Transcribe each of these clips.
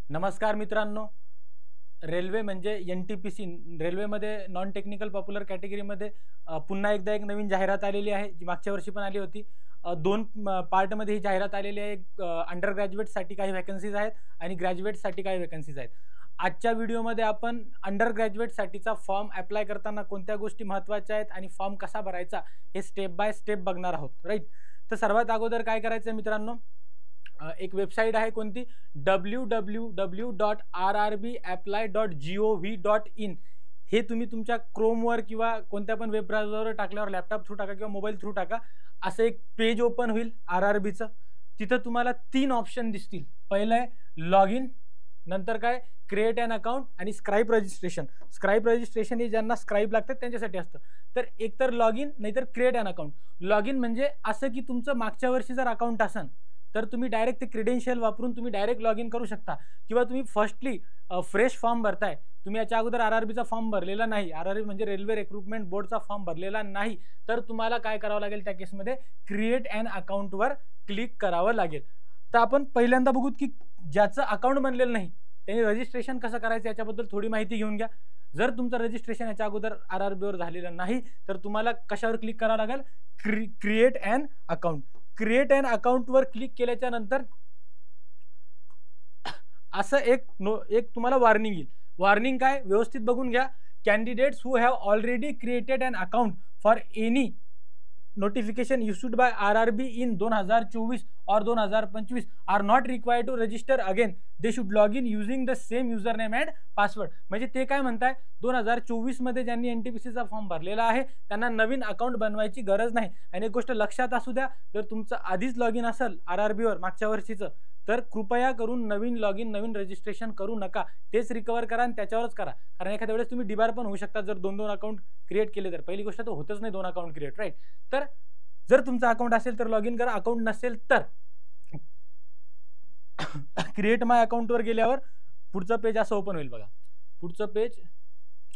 नमस्कार मित्रांनो, रेल्वे म्हणजे NTPC रेल्वेमध्ये नॉन टेक्निकल पॉप्युलर कॅटेगरीमध्ये पुन्हा एकदा एक नवीन जाहिरात आलेली आहे, जी मागच्या वर्षी पण आली होती. 2 पार्टमध्ये ही जाहिरात आलेली आहे. अंडर ग्रॅज्युएटसाठी काही व्हॅकन्सीज आहेत आणि ग्रॅज्युएटसाठी काही व्हॅकन्सीज आहेत. आजच्या व्हिडिओमध्ये आपण अंडर ग्रॅज्युएटसाठीचा फॉर्म अप्लाय करताना कोणत्या गोष्टी महत्त्वाच्या आहेत आणि फॉर्म कसा भरायचा हे स्टेप बाय स्टेप बघणार आहोत, राईट? तर सर्वात अगोदर काय करायचं मित्रांनो, एक वेबसाईट आहे कोणती, www.rrbapply.gov.in. हे तुम्ही तुमच्या क्रोमवर किंवा कोणत्या पण वेब ब्राउझरवर टाकल्यावर, लॅपटॉप थ्रू टाका किंवा मोबाईल थ्रू टाका, असं एक पेज ओपन होईल RRBचं. तिथं तुम्हाला 3 ऑप्शन दिसतील. पहिलं आहे लॉग इन, नंतर काय क्रिएट अन अकाउंट आणि स्क्राईब रजिस्ट्रेशन. स्क्राईब रजिस्ट्रेशन हे ज्यांना स्क्राईब लागतात त्यांच्यासाठी असतं. तर एकतर लॉग इन नाहीतर create an account. Log in म्हणजे असं की तुमचं मागच्या वर्षी जर अकाउंट असेल तर तुम्ही डायरेक्ट ते क्रेडेन्शियल वापरून तुम्ही डायरेक्ट लॉग इन करू शकता, किंवा तुम्ही फर्स्टली फ्रेश फॉर्म भरताय, तुम्ही याच्या अगोदर RRBचा फॉर्म भरलेला नाही, RRB म्हणजे रेल्वे रिक्रुटमेंट बोर्डचा फॉर्म भरलेला नाही, तर तुम्हाला काय करावं लागेल त्या केसमध्ये, क्रिएट अन अकाउंटवर क्लिक करावं लागेल. तर आपण पहिल्यांदा बघू की ज्याचं अकाउंट बनलेलं नाही त्यांनी रजिस्ट्रेशन कसं करायचं याच्याबद्दल थोडी माहिती घेऊन घ्या. जर तुमचं रजिस्ट्रेशन याच्या अगोदर RRBवर झालेलं नाही तर तुम्हाला कशावर क्लिक करावं लागेल, क्रिएट अन अकाउंट. क्रिएट अन अकाउंटवर क्लिक केल्याच्या नंतर असं एक तुम्हाला वॉर्निंग येईल. वॉर्निंग काय, व्यवस्थित बघून घ्या. Candidates who have already created an account for any notification issued by RRB in 2024 or 2025 are not required to register again. They should log in using the same username and password. म्हणजे ते काय म्हणताय, 2024 मध्ये ज्यांनी NTPCचा form भरलेला आहे त्यांना नवीन account बनवायची गरज नाही. आणि एक गोष्ट लक्षात असू द्या, जर तुमचं आधीच लॉग इन असेल RRBवर मागच्या वर्षीचं, तर कृपया करून नवीन लॉग इन नवीन रजिस्ट्रेशन करू नका. तेच रिकवर करा आणि त्याच्यावरच करा. कारण एखाद्या वेळेस तुम्ही डिबार पण होऊ शकता जर 2-2 अकाउंट क्रिएट केले तर. पहिली गोष्ट तर होतच नाही 2 अकाउंट क्रिएट, राईट? तर जर तुमचं अकाउंट असेल तर लॉग इन करा, अकाउंट नसेल तर क्रिएट माय अकाउंटवर गेल्यावर पुढचं पेज असं ओपन होईल. बघा, पुढचं पेज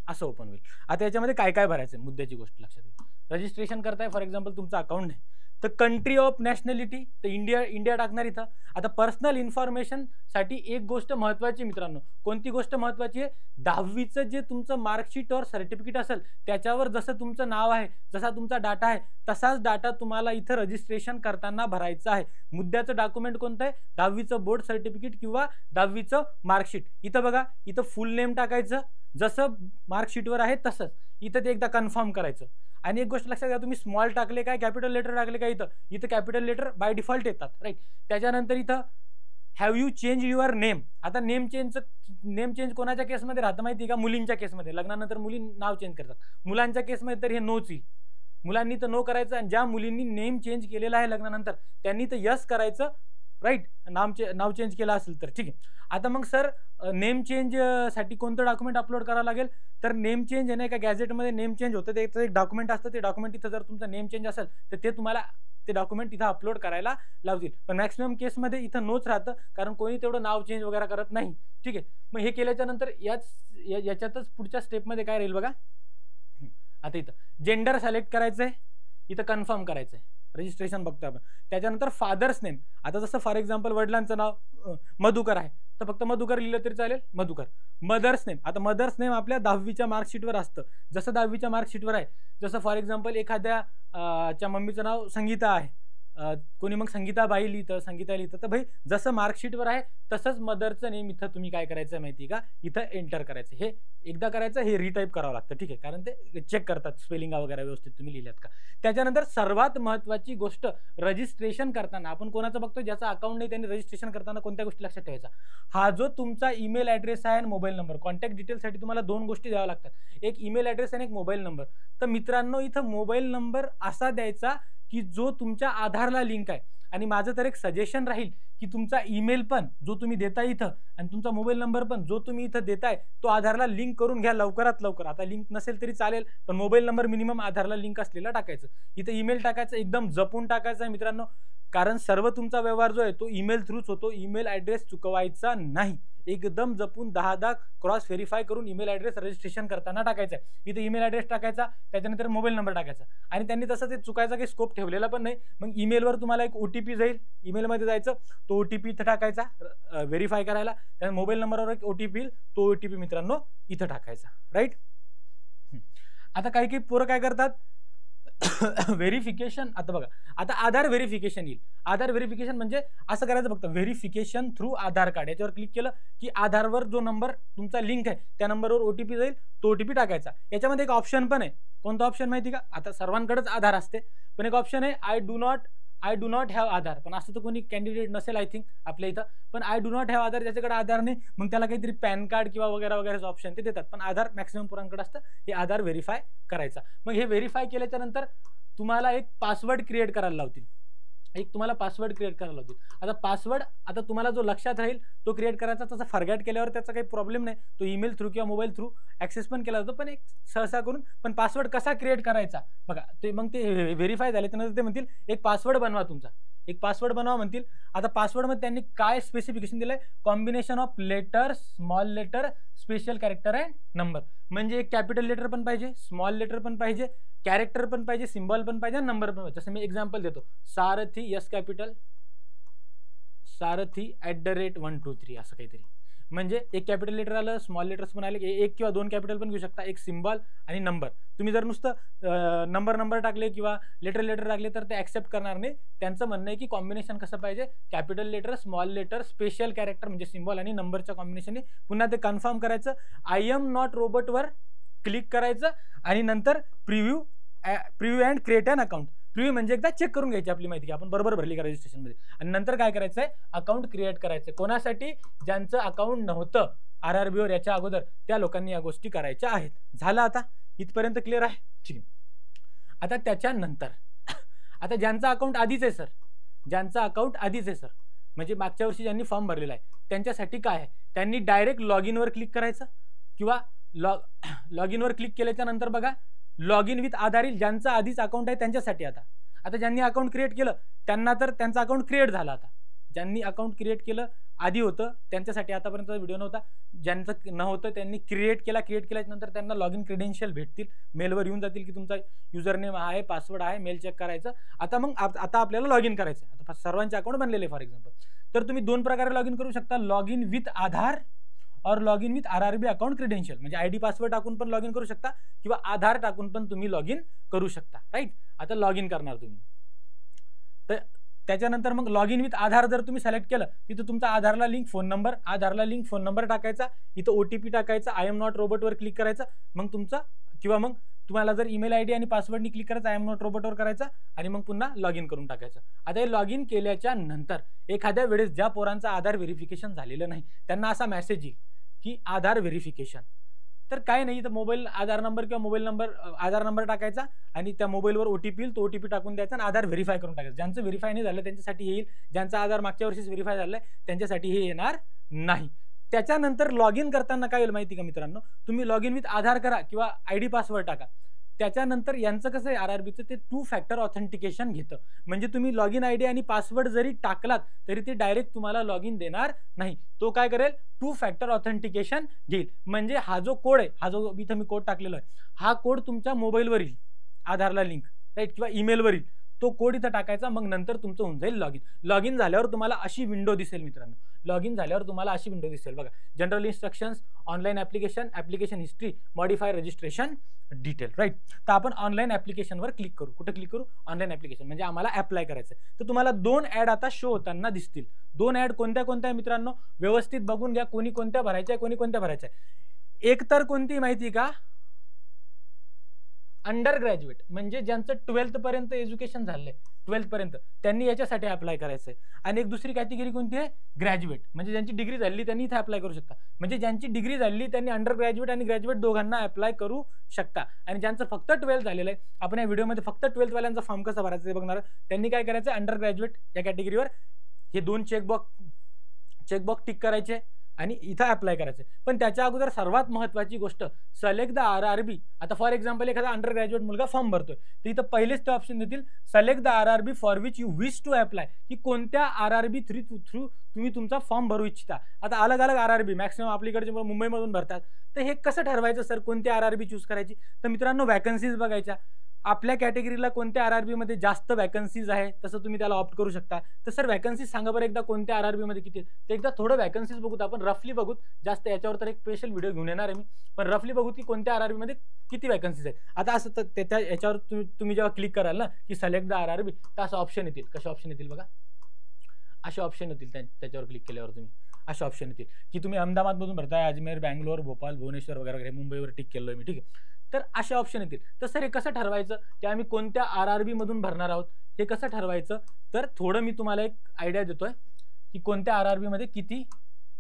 असं ओपन होईल. आता याच्यामध्ये काय काय भरायचं, मुद्द्याची गोष्ट लक्षात घ्या. रजिस्ट्रेशन करताय, फॉर एक्झाम्पल तुमचं अकाउंट नाही तर कंट्री ऑफ नॅशनॅलिटी तर इंडिया टाकणार इथं. आता पर्सनल इन्फॉर्मेशन साठी एक गोष्ट महत्वाची मित्रांनो, कोणती गोष्ट महत्वाची आहे, 10वीचं जे तुमचं मार्कशीट और सर्टिफिकेट असेल त्याच्यावर जसं तुमचं नाव आहे, जसा तुमचा डाटा आहे, तसाच डाटा तुम्हाला इथं रजिस्ट्रेशन करताना भरायचा आहे. मुद्द्याचं डॉक्युमेंट कोणतं आहे, 10वीचं बोर्ड सर्टिफिकेट किंवा 10वीचं मार्कशीट. इथं बघा, इथं फुल नेम टाकायचं जसं मार्कशीटवर आहे तसंच. इथं ते एकदा कन्फर्म करायचं. आणि एक गोष्ट लक्षात घ्या, तुम्ही स्मॉल टाकले काय कॅपिटल लेटर टाकले काय, इथं कॅपिटल लेटर बाय डिफॉल्ट येतात, राईट? त्याच्यानंतर इथं have you change your name. आता नेम चेंज कोणाच्या केसमध्ये राहतं माहिती का, मुलींच्या केसमध्ये. लग्नानंतर मुली नाव चेंज करतात. मुलांच्या केसमध्ये तर हे नोच येईल. मुलांनी तर नो करायचं, आणि ज्या मुलींनी नेम चेंज केलेला आहे लग्नानंतर त्यांनी तर यस करायचं, राईट? नाव चेंज केलं असेल तर, ठीक आहे. आता मग सर, नेम चेंज साठी कोणतं डॉक्युमेंट अपलोड करावं लागेल, तर नेम चेंज आहे नाही का, गॅझेटमध्ये नेम चेंज होतं त्याचं एक डॉक्युमेंट असतं. ते डॉक्युमेंट इथं जर तुमचं नेम चेंज असेल तर ते तुम्हाला ते डॉक्युमेंट इथं अपलोड करायला लावतील. पण मॅक्सिमम केसमध्ये इथं नोच राहतं, कारण कोणी तेवढं नाव चेंज वगैरे करत नाही, ठीक आहे. मग हे केल्याच्या नंतर याच्यातच पुढच्या स्टेपमध्ये काय राहील बघा. आता इथं जेंडर सिलेक्ट करायचं आहे, इथं कन्फर्म करायचं आहे, रजिस्ट्रेशन बघतो आपण. त्याच्यानंतर फादर्स नेम. आता जसं फॉर एक्झाम्पल वडिलांचं नाव मधुकर आहे तर फक्त मधुकर लिहिलं तरी चालेल, मधुकर. मदर्स नेम, आता मदर्स नेम आपल्या 10वीच्या मार्कशीटवर असतं, जसं 10वीच्या मार्कशीटवर आहे. जसं फॉर एक्झाम्पल एखाद्या च्या मम्मीचं नाव संगीता आहे, कोणी मग संगीताबाई लिहितं, संगीता लिहितं, तर भाई जसं मार्कशीटवर आहे तसंच मदरचं नेम इथं तुम्ही काय करायचं माहिती का, इथं एंटर करायचं. हे एकदा करायचं, हे रिटाईप करावं लागतं, ठीक आहे, कारण ते चेक करतात स्पेलिंग वगैरे व्यवस्थित तुम्ही लिहिल्यात का. त्याच्यानंतर सर्वात महत्त्वाची गोष्ट, रजिस्ट्रेशन करताना आपण कोणाचं बघतो, ज्याचं अकाउंट नाही त्यांनी रजिस्ट्रेशन करताना कोणत्या गोष्टी लक्षात ठेवायचा, हा जो तुमचा ईमेल ॲड्रेस आहे आणि मोबाईल नंबर. कॉन्टॅक्ट डिटेलसाठी तुम्हाला 2 गोष्टी द्याव्या लागतात, एक ईमेल ॲड्रेस आणि एक मोबाईल नंबर. तर मित्रांनो, इथं मोबाईल नंबर असा द्यायचा की जो तुमच्या आधारला लिंक आहे. आणि माझं तर एक सजेशन राहील की तुमचा ईमेल पण जो तुम्ही देताय इथं आणि तुमचा मोबाईल नंबर पण जो तुम्ही इथं देताय तो आधारला लिंक करून घ्या लवकरात लवकर. आता लिंक नसेल तरी चालेल, पण मोबाईल नंबर मिनिमम आधारला लिंक असलेला टाकायचं. इथं ईमेल टाकायचं, एकदम जपून टाकायचं आहे मित्रांनो, कारण सर्व तुमचा व्यवहार जो आहे तो ईमेल थ्रूच होतो. ईमेल ॲड्रेस चुकवायचा नाही, एकदम जपून 10 क्रॉस व्हेरीफाय करून ईमेल ॲड्रेस रजिस्ट्रेशन करताना टाकायचा आहे. इथे ईमेल ॲड्रेस टाकायचा, त्याच्यानंतर मोबाईल नंबर टाकायचा आणि त्यांनी तसं ते चुकायचा काही स्कोप ठेवलेला पण नाही. मग ईमेलवर तुम्हाला एक OTP जाईल, ईमेलमध्ये जायचं, तो OTP इथं टाकायचा व्हेरीफाय करायला, त्या मोबाईल नंबरवर एक OTP येईल, तो OTP मित्रांनो इथं टाकायचा. राईट. आता काही काही पोरं काय करतात, व्हेरिफिकेशन. आता बघा, आता आधार व्हेरिफिकेशन येईल. आधार व्हेरिफिकेशन म्हणजे असं करायचं फक्त, व्हेरिफिकेशन थ्रू आधार कार्ड, याच्यावर क्लिक केलं की आधारवर जो नंबर तुमचा लिंक आहे त्या नंबरवर OTP जाईल, तो OTP टाकायचा. याच्यामध्ये एक ऑप्शन पण आहे. कोणता ऑप्शन माहिती का? आता सर्वांकडेच आधार असते, पण एक ऑप्शन आहे आय डू नॉट हॅव आधार. पण असं तर कोणी कॅन्डिडेट नसेल आय थिंक आपल्या इथं. पण आय डू नॉट हॅव आधार, ज्याच्याकडे आधार नाही, मग त्याला काहीतरी पॅन कार्ड किंवा वगैरे वगैरेचं ऑप्शन ते देतात. पण आधार मॅक्सिमम पोरांकडे असतं. हे आधार व्हेरीफाय करायचा. मग हे व्हेरीफाय केल्याच्या नंतर तुम्हाला एक पासवर्ड क्रिएट करायला लावतील. आता पासवर्ड आता तुम्हाला जो लक्षात राहील तो क्रिएट करायचा. तसा फॉरगॅट केल्यावर त्याचा काही प्रॉब्लेम नाही, तो ईमेल थ्रू किंवा मोबाईल थ्रू ऍक्सेस पण केला जातो, पण एक सहसा करून. पण पासवर्ड कसा क्रिएट करायचा बघा, ते मग ते व्हेरीफाय झाले त्यानंतर ते म्हणतील एक पासवर्ड बनवा तुमचा, एक पासवर्ड बनवा म्हणतील. आता पासवर्डमध्ये त्यांनी काय स्पेसिफिकेशन दिलंय, combination of letter, small letter, special character and number. म्हणजे एक कॅपिटल लेटर पण पाहिजे, स्मॉल लेटर पण पाहिजे, कॅरेक्टर पण पाहिजे, सिम्बॉल पण पाहिजे, नंबर पण पाहिजे. जसं मी एक्झाम्पल देतो, सारथी एस कॅपिटल, सारथी @123 असं काहीतरी. म्हणजे एक कॅपिटल लेटर आलं, स्मॉल लेटर्स पण आले, एक किंवा दोन कॅपिटल पण घेऊ शकता, एक सिम्बॉल आणि नंबर. तुम्ही जर नुसतं नंबर टाकले किंवा लेटर टाकले तर ते ऍक्सेप्ट करणार नाही. त्यांचं म्हणणं आहे की कॉम्बिनेशन कसं पाहिजे, capital letter, small letter, special character म्हणजे सिम्बॉल आणि नंबरच्या कॉम्बिनेशनने. पुन्हा ते कन्फर्म करायचं, आय एम नॉट रोबोटवर क्लिक करायचं आणि नंतर preview and create an account. Preview म्हणजे एकदा चेक करून घ्यायची आपली माहिती की आपण बरोबर भरली का रजिस्ट्रेशनमध्ये. आणि नंतर काय करायचं आहे, अकाउंट क्रिएट करायचं. कोणासाठी? ज्यांचं अकाउंट नव्हतं RRBवर याच्या अगोदर, त्या लोकांनी या गोष्टी करायच्या आहेत. झालं आता इथपर्यंत क्लिअर आहे? ठीक आहे. आता त्याच्यानंतर आता ज्यांचा अकाउंट आधीच आहे सर, ज्यांचा अकाउंट आधीच आहे सर, म्हणजे मागच्या वर्षी ज्यांनी फॉर्म भरलेला आहे त्यांच्यासाठी काय आहे, त्यांनी डायरेक्ट लॉग इनवर क्लिक करायचं किंवा लॉग इनवर क्लिक केल्याच्या नंतर बघा लॉग इन विथ आधार येईल. ज्यांचं आधीच अकाउंट आहे त्यांच्यासाठी. आता ज्यांनी अकाउंट क्रिएट केलं त्यांना तर त्यांचं अकाउंट क्रिएट झालं. आता ज्यांनी अकाउंट क्रिएट केलं आधी होतं त्यांच्यासाठी आतापर्यंत व्हिडिओ नव्हता. ज्यांचं नव्हतं त्यांनी क्रिएट केल्याच्या नंतर त्यांना लॉग इन क्रेडेन्शियल भेटतील, मेलवर येऊन जातील की तुमचा युजर नेम आहे, पासवर्ड आहे, मेल चेक करायचं. आता आपल्याला लॉग इन करायचं. आता सर्वांचे अकाउंट बनलेले फॉर एक्झाम्पल, तर तुम्ही दोन प्रकारे लॉग इन करू शकता, लॉग इन विथ आधार और log in with RRB account credential. म्हणजे ID पासवर्ड टाकून पण लॉग इन करू शकता किंवा आधार टाकून पण तुम्ही लॉग इन करू शकता. राईट. आता लॉग इन करणार तुम्ही, तर त्याच्यानंतर मग लॉग इन विथ आधार जर तुम्ही सिलेक्ट केलं, तिथं तुमचा आधारला लिंक फोन नंबर टाकायचा, इथं OTP टाकायचा, आय एम नॉट रोबोटवर क्लिक करायचं, मग तुमचा किंवा मग तुम्हाला जर ईमेल ID आणि पासवर्डनी क्लिक करायचं, आय एम नॉट रोबोटवर करायचा आणि मग पुन्हा लॉग इन करून टाकायचं. आता हे लॉग इन केल्याच्या नंतर एखाद्या वेळेस ज्या पोरांचा आधार व्हेरिफिकेशन झालेलं नाही त्यांना असा मेसेज येईल की आधार व्हेरिफिकेशन. तर काय नाही, तर मोबाईल आधार नंबर किंवा आधार नंबर टाकायचा आणि त्या मोबाईलवर OTP येईल, तो OTP टाकून द्यायचा आणि आधार व्हेरीफाय करून टाकायचं. ज्यांचं व्हेरीफाय नाही झालं त्यांच्यासाठी येईल, ज्यांचा आधार मागच्या वर्षीच व्हेरीफाय झालंय त्यांच्यासाठी हे येणार नाही. त्याच्यानंतर लॉग इन करताना काय होईल माहिती का मित्रांनो, तुम्ही लॉग इन विथ आधार करा किंवा ID पासवर्ड टाका. त्याच्यानंतर यांचं कसं आहे RRBचं, ते 2 फॅक्टर ऑथेंटिकेशन घेतं. म्हणजे तुम्ही लॉग इन ID आणि पासवर्ड जरी टाकलात तरी ते डायरेक्ट तुम्हाला लॉग इन देणार नाही. तो काय करेल, 2 फॅक्टर ऑथेंटिकेशन घेईल. म्हणजे हा जो कोड आहे, हा जो इथं मी कोड टाकलेला आहे, हा कोड तुमच्या मोबाईलवर येईल, आधारला लिंक, राईट, किंवा ईमेलवर येईल. तो कोड इथं टाकायचा, मग नंतर तुमचं होऊन जाईल लॉग इन. लॉग इन झाल्यावर तुम्हाला अशी विंडो दिसेल मित्रांनो. लॉग इन झाल्यावर तुम्हाला अशी विंडो दिसेल बघा, general instructions, online application history, modify registration detail. Right. तर आपण ऑनलाईन ऍप्लिकेशनवर क्लिक करू. कुठे क्लिक करू? ऑनलाईन ऍप्लिकेशन, म्हणजे आम्हाला अप्लाय करायचं. तर तुम्हाला 2 ऍड आता शो होताना दिसतील. 2 ऍड कोणत्या मित्रांनो, व्यवस्थित बघून घ्या. कोणी कोणत्या भरायच्या, कोणी कोणत्या भरायच्या. एक तर कोणती माहिती का, अंडर ग्रॅज्युएट, म्हणजे ज्यांचं 12th पर्यंत एज्युकेशन झालंय, 12th पर्यंत, त्यांनी याच्यासाठी अप्लाय करायचंय. आणि एक दुसरी कॅटेगरी कोणती आहे, ग्रॅज्युएट, म्हणजे ज्यांची डिग्री झाली त्यांनी इथे अप्लाय करू शकता. म्हणजे ज्यांची डिग्री झाली त्यांनी अंडर ग्रॅज्युएट आणि ग्रॅज्युएट दोघांना अप्लाय करू शकता. आणि ज्यांचं फक्त 12th झालेलं आहे, आपण या व्हिडिओमध्ये फक्त 12th वाल्यांचा फॉर्म कसा भरायचा ते बघणार. त्यांनी काय करायचं, अंडर ग्रॅज्युएट या कॅटेगरीवर हे 2 चेकबॉक्स टिक करायचे. आणि इथं अप्लाय करायचं. पण त्याच्या अगोदर सर्वात महत्त्वाची गोष्ट, सिलेक्ट द RRB. आता फॉर एक्झाम्पल एखादा अंडर ग्रॅज्युएट मुलगा फॉर्म भरतोय, तर इथं पहिलेच ते ऑप्शन देतील select the RRB for which you wish to apply, की कोणत्या RRB थ्रू तुम्ही तुमचा फॉर्म भरू इच्छिता. आता अलग अलग RRB मॅक्सिमम आपल्याकडे मुंबईमधून भरतात, तर हे कसं ठरवायचं सर कोणती RRB चूज करायची? तर मित्रांनो वॅकन्सीज बघायच्या, आपल्या कॅटेगरीला कोणत्या RRB मध्ये जास्त वॅकन्सीज आहे तसं तुम्ही त्याला ऑप्ट करू शकता. तर सर वॅकन्सीज सांगा बरं एकदा कोणत्या RRB मध्ये किती. तर एकदा थोडं वॅकन्सीज बघूत आपण, रफली बघूत, जास्त याच्यावर तर एक स्पेशल व्हिडिओ घेऊन येणार आहे मी, पण रफली बघू की कोणत्या RRB मध्ये किती वॅकन्सीज आहेत. आता असं तर त्याच्या याच्यावर तुम्ही जेव्हा क्लिक कराल ना की सिलेक्ट द RRB, तर असं ऑप्शन येतील. कसे ऑप्शन येतील बघा, असे ऑप्शन येतील. त्याच्यावर क्लिक केल्यावर तुम्ही असे ऑप्शन येतील की तुम्ही अहमदाबादमधून भरताय, अजमेर, बँगलोर, भोपाळ, भुवनेश्वर वगैरे वगैरे, मुंबईवर टिक केलोय मी, ठीक आहे. तर असे ऑप्शन येतील. तर सर हे कसं ठरवायचं की आम्ही कोणत्या RRB मधून भरणार आहोत, हे कसं ठरवायचं? तर थोडं मी तुम्हाला एक आयडिया देतोय की कोणत्या RRB मध्ये किती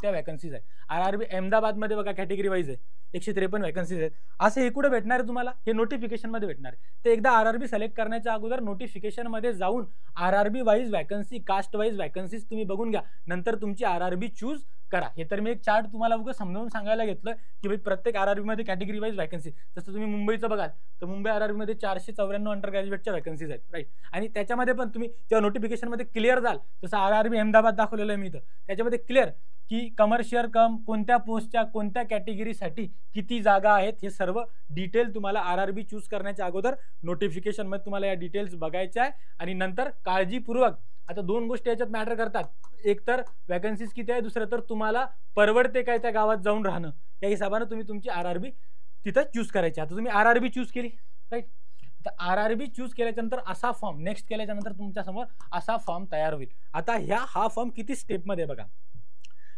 त्या वॅकन्सीज आहेत. RRB अहमदाबादमध्ये बघा कॅटेगरी वाईज आहे 153 वॅकन्सीज आहेत. असं हे कुठे भेटणार आहे तुम्हाला? हे नोटिफिकेशन मध्ये भेटणार आहे. तर एकदा RRB सिलेक्ट करण्याच्या अगोदर नोटिफिकेशन मध्ये जाऊन RRB wise vacancy, caste wise vacancies तुम्ही बघून घ्या, नंतर तुमची RRB चूज करा. हे तर मी एक चार्ट तुम्हाला उगाच समजावून सांगायला घेतलं की भाई प्रत्येक RRB मध्ये कॅटेगरी वाईज वॅकन्सी. जसं तुम्ही मुंबईचं बघाल तर मुंबई RRB मध्ये 494 अंडर ग्रॅज्युएटच्या वॅकन्सीज आहेत, राईट. आणि त्याच्यामध्ये पण तुम्ही जेव्हा नोटिफिकेशन मध्ये क्लिअर जाल, जसं RRB अहमदाबाद दाखवलेलं आहे मी इथं, त्याच्यामध्ये क्लिअर की कमर्शियल कम कोणत्या पोस्टच्या कोणत्या कॅटेगरीसाठी किती जागा आहेत, हे सर्व डिटेल तुम्हाला RRB चूज करण्याच्या अगोदर नोटिफिकेशन मध्ये तुम्हाला या डिटेल्स बघायच्या आहे. आणि नंतर काळजीपूर्वक, आता दोन गोष्टी याच्यात मॅटर करतात, एक तर वॅकन्सीज किती आहे, दुसरं तर तुम्हाला परवडते काय त्या गावात जाऊन राहणं, या हिशोबाने तुम्ही तुमची RRB तिथं चूज करायची. आता तुम्ही RRB चूज केली, राईट. तर RRB चूज केल्याच्या नंतर असा फॉर्म, नेक्स्ट केल्याच्या नंतर तुमच्या समोर असा फॉर्म तयार होईल. आता हा फॉर्म किती स्टेपमध्ये बघा.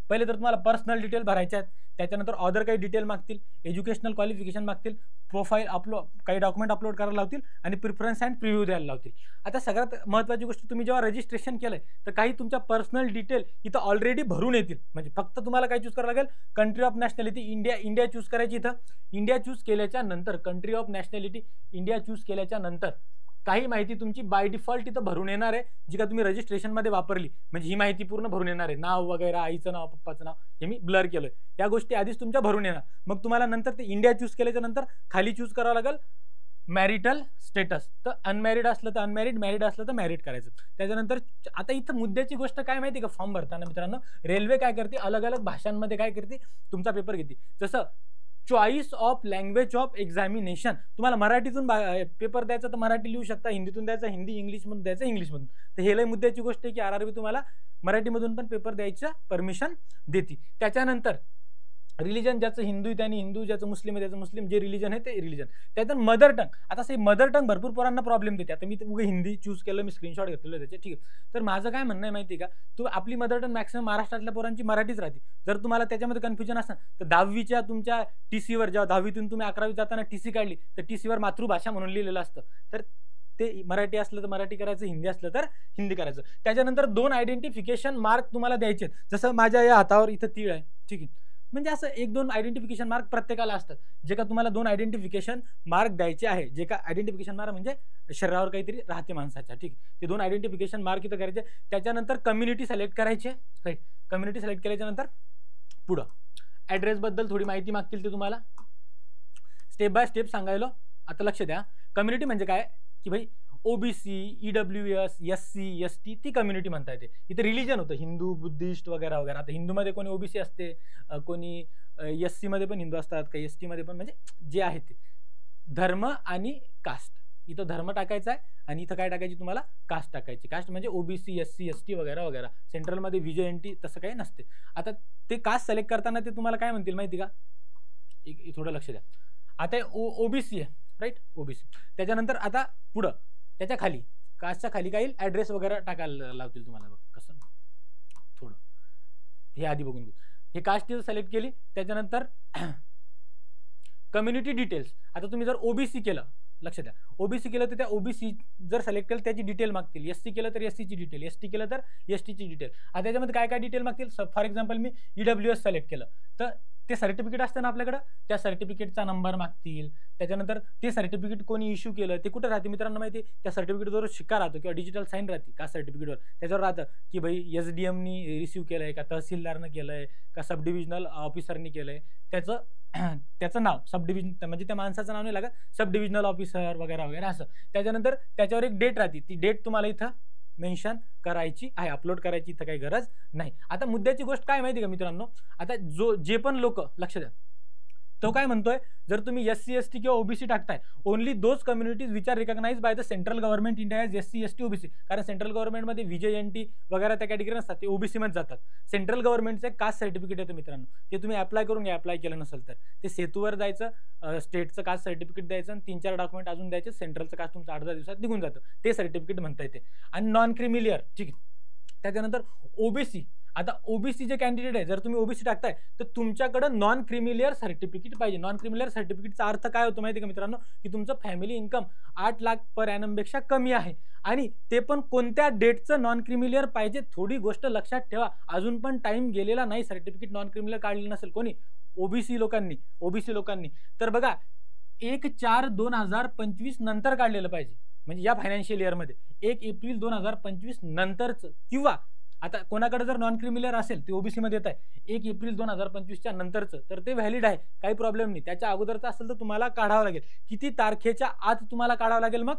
पहिले तर तुम्हाला पर्सनल डिटेल भरायचे आहेत, त्याच्यानंतर अदर काही डिटेल मागतील, एज्युकेशनल क्वालिफिकेशन मागतील, प्रोफाईल अपलोड, काही डॉक्युमेंट अपलोड करायला लावतील आणि प्रिफरन्स अँड प्रिव्ह्यू द्यायला लावतील. आता सगळ्यात महत्त्वाची गोष्ट, तुम्ही जेव्हा रजिस्ट्रेशन केलंय तर काही तुमच्या पर्सनल डिटेल इथं ऑलरेडी भरून येतील. म्हणजे फक्त तुम्हाला काय चूज करावं लागेल, country of nationality India choose करायची. इथं इंडिया चूज केल्याच्या नंतर, country of nationality India choose केल्याच्या नंतर काही माहिती तुमची बाय डिफॉल्ट इथं भरून येणार आहे, जी का तुम्ही रजिस्ट्रेशन मध्ये वापरली. म्हणजे ही माहिती पूर्ण भरून येणार आहे, नाव वगैरे, आईचं नाव, पप्पाचं नाव, हे मी ब्लर केलंय. या गोष्टी आधीच तुमच्या भरून येणार. मग तुम्हाला नंतर ते इंडिया चूज केल्याच्या नंतर खाली चूज करावं लागेल मॅरिटल स्टेटस. तर अनमॅरिड असलं तर अनमॅरिड, मॅरिड असलं तर मॅरिड करायचं. त्याच्यानंतर आता इथं मुद्द्याची गोष्ट काय माहिती का, फॉर्म भरताना मित्रांनो रेल्वे काय करते, अलग अलग भाषांमध्ये काय करते, तुमचा पेपर घेते. जसं choice of language of examination, तुम्हाला मराठीतून पेपर द्यायचा तर मराठी लिहू शकता, हिंदीतून द्यायचा हिंदी, इंग्लिशमधून द्यायचा इंग्लिशमधून. तर हे लय मुद्द्याची गोष्ट आहे की RRB तुम्हाला मराठीमधून पण पेपर द्यायचं परमिशन देते. त्याच्यानंतर रिलीजन, ज्याचं हिंदू त्याने हिंदू, ज्याचं मुस्लिम आहे त्याचं मुस्लिम, जे रिलीजन आहे ते रिलीजन. त्यात मदर टंग, आता से मदर टंग भरपूर पोरांना प्रॉब्लेम देते. आता मी उगे हिंदी चूज केलं, मी स्क्रीनशॉट घेतलेलं त्याचे, ठीक आहे. तर माझं काय म्हणणं आहे माहिती आहे का, तू आपली मदर टंग मॅक्सिमम महाराष्ट्रातल्या पोरांची मराठीच राहते. जर तुम्हाला त्याच्यामध्ये कन्फ्युजन असेल तर 10वीच्या तुमच्या TCवर, जेव्हा 10वीतून तुम्ही 11वी जाताना TC काढली तर TCवर मातृभाषा म्हणून लिहिलेलं असतं. तर ते मराठी असलं तर मराठी करायचं, हिंदी असलं तर हिंदी करायचं. त्याच्यानंतर 2 आयडेंटिफिकेशन मार्क तुम्हाला द्यायचे. जसं माझ्या या हातावर इथं तीळ आहे, ठीक आहे. म्हणजे असं 1-2 आयडेंटिफिकेशन मार्क प्रत्येकाला असतात, जे का तुम्हाला 2 आयडेंटिफिकेशन मार्क द्यायचे आहे. जे का आयडेंटिफिकेशन मार्क म्हणजे शरीरावर काहीतरी राहते माणसाच्या, ठीक. ते 2 आयडेंटिफिकेशन मार्क इथं करायचे. त्याच्यानंतर कम्युनिटी सिलेक्ट करायचे, राईट. कम्युनिटी सिलेक्ट केल्याच्या नंतर पुढं ॲड्रेस बद्दल थोडी माहिती मागतील ते तुम्हाला, स्टेप बाय स्टेप सांगायलो. आता लक्ष द्या, कम्युनिटी म्हणजे काय की भाई OBC, EWS, SC, ST ती कम्युनिटी म्हणता येते. इथे रिलीजन होतं हिंदू, बुद्धिस्ट वगैरे वगैरे. आता हिंदूमध्ये कोणी OBC असते, कोणी SC मध्ये पण हिंदू असतात, काही ST मध्ये पण, म्हणजे जे आहे ते. धर्म आणि कास्ट, इथं धर्म टाकायचा आहे आणि इथं काय टाकायची तुम्हाला, कास्ट टाकायची. कास्ट म्हणजे OBC, SC, ST वगैरे वगैरे. सेंट्रलमध्ये VJNT तसं काही नसते. आता ते कास्ट सिलेक्ट करताना ते तुम्हाला काय म्हणतील माहिती का, थोडं लक्ष द्या. आता OBC आहे, राईट, OBC. त्याच्यानंतर आता पुढं त्याच्या खाली, कास्टच्या खाली काही ॲड्रेस वगैरे टाकायला लावतील तुम्हाला. बघ कसं, थोडं हे आधी बघून घेऊ. हे कास्ट सिलेक्ट केली, त्याच्यानंतर कम्युनिटी डिटेल्स. आता तुम्ही जर OBC केलं, लक्ष द्या, OBC केलं तर त्या OBC जर सिलेक्ट केलं त्याची डिटेल मागतील. SC केलं तर SC ची डिटेल, ST केलं तर ST ची डिटेल. आता त्याच्यामध्ये काय काय डिटेल मागतील, फॉर एक्झाम्पल मी EWS सिलेक्ट केलं तर ते सर्टिफिकेट असतं ना आपल्याकडं, त्या सर्टिफिकेटचा नंबर मागतील, त्याच्यानंतर ते सर्टिफिकेट कोणी इश्यू केलं ते कुठे राहते मित्रांनो माहिती, त्या सर्टिफिकेटवर शिक्का राहतो किंवा डिजिटल साईन राहते कास्ट सर्टिफिकेटवर, त्याच्यावर राहतं की भाई SDMनी रिसिव्ह केलंय का, तहसीलदारनं केलंय का, सब डिव्हिजनल ऑफिसरनी केलंय, त्याचं नाव सब डिव्हिजन म्हणजे त्या माणसाचं नाव नाही लागत, सब डिव्हिजनल ऑफिसर वगैरे वगैरे असं. त्याच्यानंतर त्याच्यावर एक डेट राहते, ती डेट तुम्हाला इथं मेन्शन करायची आहे, अपलोड करायची इथं काही गरज नाही. आता मुद्द्याची गोष्ट काय माहिती का मित्रांनो, आता जे पण लोक लक्ष द्या, तो काय म्हणतोय, जर तुम्ही SC ST किंवा OBC टाकताय, only those communities which are recognised by the central government India as SC ST OBC, कारण सेंट्रल गव्हर्नमेंटमध्ये VJNT वगैरे त्या कॅटेगरी नसतात, ते OBC मध्ये जातात. सेंट्रल गव्हर्नमेंटचं कास्ट सर्टिफिकेट येतं मित्रांनो, ते तुम्ही अप्लाय करून घ्या, अप्लाय केलं नसेल तर ते सेतूवर जायचं, स्टेटचं कास्ट सर्टिफिकेट द्यायचं आणि 3-4 डॉक्युमेंट अजून द्यायचे, सेंट्रलचं कास्ट तुमचं 8-10 दिवसात निघून जातं, ते सर्टिफिकेट म्हणता येते. आणि नॉन क्रिमिलियर, ठीक आहे. त्याच्यानंतर OBC, आता OBC जे कॅन्डिडेट आहे, जर तुम्ही OBC टाकताय तर तुमच्याकडे नॉन क्रिमिलियर सर्टिफिकेट पाहिजे. नॉन क्रिमिलियर सर्टिफिकेटचा अर्थ काय होतो माहिती का मित्रांनो, की तुमचं family income 8 lakh per annum पेक्षा कमी आहे, आणि ते पण कोणत्या डेटचं नॉन क्रिमिलियर पाहिजे. थोडी गोष्ट लक्षात ठेवा, अजून पण टाइम गेलेला नाही, सर्टिफिकेट नॉन क्रिमिलियर काढलेलं नसेल कोणी OBC लोकांनी, तर बघा 1/4/2025 नंतर काढलेलं पाहिजे, म्हणजे या फायनान्शियल इयरमध्ये 1 एप्रिल 2025 नंतरचं, किंवा आता कोणाकडे जर नॉन क्रिमिलियर असेल ते OBC मध्ये येत आहे 1 एप्रिल 2025च्या नंतरचं, तर ते व्हॅलिड आहे, काही प्रॉब्लेम नाही. त्याच्या अगोदरचं असेल तर तुम्हाला काढावं लागेल. किती तारखेच्या आत तुम्हाला काढावं लागेल मग,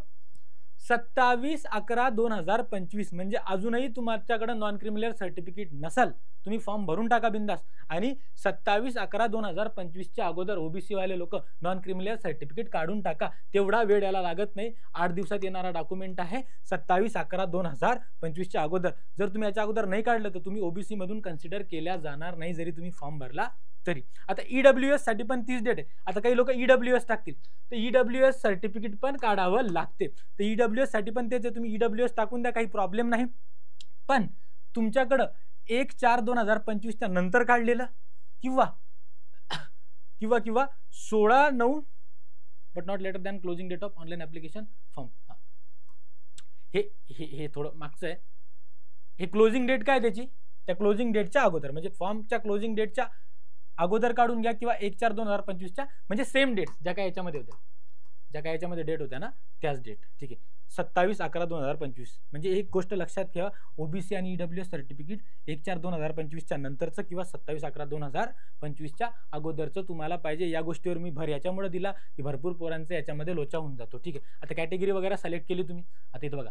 27/11/2025, म्हणजे अजूनही तुमच्याकडे नॉन क्रिमिलियर सर्टिफिकेट नसेल, तुम्ही फॉर्म भरून टाका बिंदास, आणि 27/11/2025च्या अगोदर OBC वाले लोक नॉन क्रिमिलियर सर्टिफिकेट काढून टाका. तेवढा वेळ याला लागत नाही, 8 दिवसात येणारा डॉक्युमेंट आहे. 27/11/2025च्या अगोदर जर तुम्ही याच्या अगोदर नाही काढलं तर तुम्ही OBC मधून कन्सिडर केल्या जाणार नाही, जरी तुम्ही फॉर्म भरला तरी. आता EWS साठी पण 30 डेट आहे. आता काही लोक EWS टाकतील, तर EWS सर्टिफिकेट पण काढावं लागते. तर EWS साठी पण तेच आहे, तुम्ही EWS टाकून द्या, काही प्रॉब्लेम नाही. पण तुमच्याकडं 1/4/2025च्या नंतर काढलेलं किंवा 16/9 but not later than closing date of online application form, हे थोडं मागचं आहे. हे क्लोजिंग डेट काय त्याची, त्या क्लोजिंग डेटच्या अगोदर, म्हणजे फॉर्मच्या क्लोजिंग डेटच्या अगोदर काढून घ्या, किंवा 1/4/2025च्या, म्हणजे सेम डेट ज्या काय याच्यामध्ये डेट होत्या ना, त्याच डेट, ठीक आहे. 27/11/2025, म्हणजे एक गोष्ट लक्षात ठेवा, OBC आणि EWS सर्टिफिकेट 1/4/2025च्या नंतरचं किंवा 27/11/2025च्या अगोदरचं तुम्हाला पाहिजे. या गोष्टीवर मी भर याच्यामुळे दिला की भरपूर पोरांचा याच्यामध्ये लोचा होऊन जातो, ठीक आहे. आता कॅटेगरी वगैरे सिलेक्ट केली तुम्ही, आता इथं बघा